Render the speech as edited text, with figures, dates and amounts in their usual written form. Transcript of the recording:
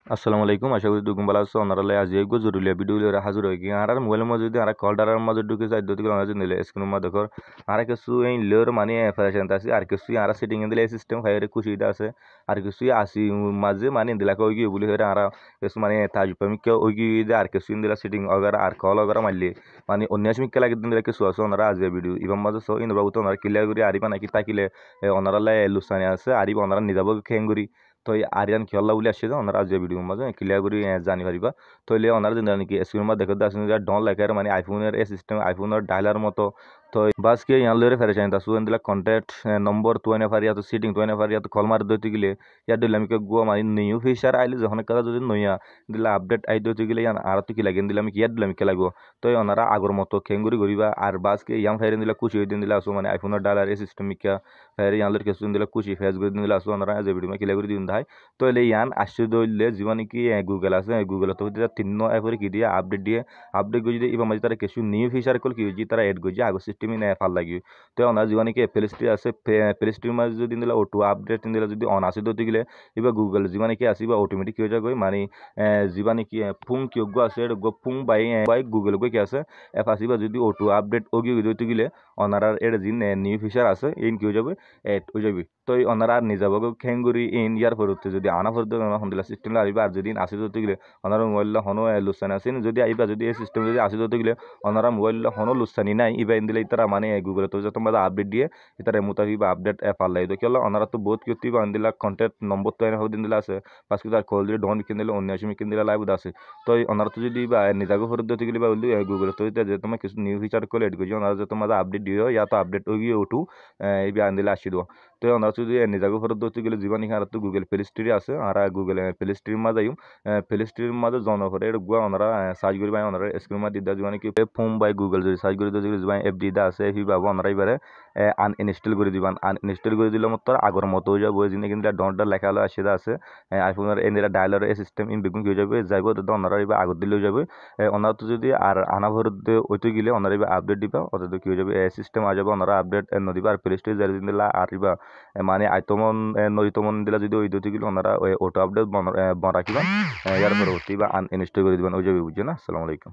আসসালামু আলাইকুম আশা করি দুগুম ভালো আছো অনারালে আজ এগো জরুরি ভিডিও লরে হাজির হই কি আর মোবাইলের মধ্যে যদি আর কল ডারার মধ্যে ঢুকে যায় দতি কল মাঝে নিলে স্ক্রিন মধ্যে দেখো আর কিছু এই লর মানে অপারেশন আছে আর কিছু আর সেটিং এ দিলে সিস্টেম ফাইরে খুশিটা আছে আর কিছু আসি মাঝে মানে দিলা কই কি বলি হরে আর কিছু মানে তাজুপামি কে ওই কি আর কিছু দিলা সেটিং অগার আর কল অগার মারলি মানে অন্য সময় কে লাগে দিলে কিছু আছে ওনারা আজ ভিডিও ইবাম মাঝে সো ইন বাবু তো ওনারা ক্লিয়ার করি আরিবা নাকি তাকিলে ওনারালে লুসানি আছে আরিবা ওনারা নিজাব খেঙ্গুরি তো এই আরিয়ান খেলা বলে আসছে ওনারা আজ ভিডিও মাঝে ক্লিয়ার করে জানি পারিবা তাহলে ওনারা দিন নাকি স্ক্রিন মধ্যে দেখতে আসুন ডন লেখার মানে আইফোনের এই সিস্টেম আইফোনের ডায়লার মতো তো বাস কে ইয়ান লরে ফেরে চাই তাসু দিলা কন্ট্যাক্ট নম্বর তুয়ানে ফারিয়া তো সিটিং তুয়ানে ফারিয়া তো কল মার দইতে গেলে ইয়া দিলাম কে গো মানে নিউ ফিচার আইলে যখন কাজ যদি নইয়া দিলা আপডেট আই দইতে গেলে ইয়ান আর তো কি লাগে দিলাম কি ইয়াদ দিলাম কে লাগবো তো ওনারা আগর মতো খেঙ্গুরি করিবা আর বাস কে ইয়াম ফাইরেন দিলা খুশি হই দিন দিলা আসু মানে আইফোনের ডায়লার এই সিস্টেম মিকা ফাইরে ইয়ান লরে কিছু দিলা খুশি ফেস করে দিন দিলা আসু ওনারা যে ভিডিও মে ক্লিয়ার করে দিন দাই তো এলে ইয়ান আসছে দইলে জীবনে কি গুগল আছে গুগল তো তিন অ্যাপরে কি দিয়ে আপডেট গজি দিয়ে ইবা মাঝে তারা কিছু নিউ ফিচার কল কি হয়েছে তারা এড গজি আগর সিস্টেমে নেয় ফাল লাগি তো ওনার জীবনে কি প্লে স্টোর আছে প্লে স্টোর মাঝে যদি দিলা অটো আপডেট দিলা যদি অন আসে দতে গেলে ইবা গুগল জীবনে কি আসিবা অটোমেটিক হয়ে যাবে মানে জীবনে কি ফুং কি গো আছে গো ফুং বাই গুগল গো কি আছে এফ আসিবা যদি অটো আপডেট ওগি দতে গেলে ওনারা এর জিন নিউ ফিচার আছে ইন কি হয়ে যাবে এড হয়ে যাবে তো ওনারা আর নিজাবো খেঙ্গুরি ইন ইয়ার পরতে যদি আনা পরতে হন্দিলা সিস্টেম আইবা আর যদি আসি দতে গেলে ওনারা মোবাইল হনো লুসানি আছেন যদি আইবা যদি এই সিস্টেম যদি আসি দতে গেলে ওনারা মোবাইল হনো লুসানি নাই ইবা ইন দিলে তারা মানে গুগলে তো যত মাঝে আপডেট দিয়ে ইতারে মুতাবি বা আপডেট পাল লাই তো কেলা ওনারা তো বহুত কিউতি বা দিলা কন্টেন্ট নম্বর তো এনে দিন দিলা আছে পাঁচ কি তার কল দিয়ে ডন কিন দিলে অন্য সময় কিন দিলা লাইভ আছে তো ওনারা তো যদি বা নিজাগো ফরত দতে গেলে বা বলি গুগলে তো যে তোমার কিছু নিউ ফিচার কল এড করছি ওনারা যত মাঝে আপডেট দিও ইয়া তো আপডেট ওগি ওটু এই আন দিলে আসি দো তো ওনারা যদি নিজাগো ফরত দতে গেলে জীবনী আর তো গুগল প্লে স্টোরে আছে আর গুগল প্লে স্টোর মাঝে প্লে স্টোর মাঝে জনপরে গুয়া ওনারা সার্চ করি ওনারা স্ক্রিন মাঝে দিদা জীবনে কি ফোন বাই গুগল যদি সার্চ করে দিলে জীবন এফ দিদা আছে এফি পাবো ওনারা এবারে আনইনস্টল করে দিবান আনইনস্টল করে দিলে মতো আগর মতো হয়ে যাবো জিনিস কিন্তু ডনটা লেখা হলো আসে আছে আইফোনের এনে ডায়লার এই সিস্টেম ইন বেগুন হয়ে যাবে যাইব তো ওনারা এবার আগর দিলেও যাবে ওনারা তো যদি আর আনা ভরত ওইতে গেলে ওনারা এবার আপডেট দিবা অত কি হয়ে যাবে সিস্টেম আ যাবে ওনারা আপডেট নদিবা আর প্লে স্টোরে যাই দিলা আর মানে আইতমন নয়তমন দিলা যদি ওই দিতে গেলে ওনারা অটো আপডেট রাখিবা ইয়ার পরবর্তী বা আনইনস্টল করে দিবেন ওই যাবে বুঝছে না আসসালামু আলাইকুম।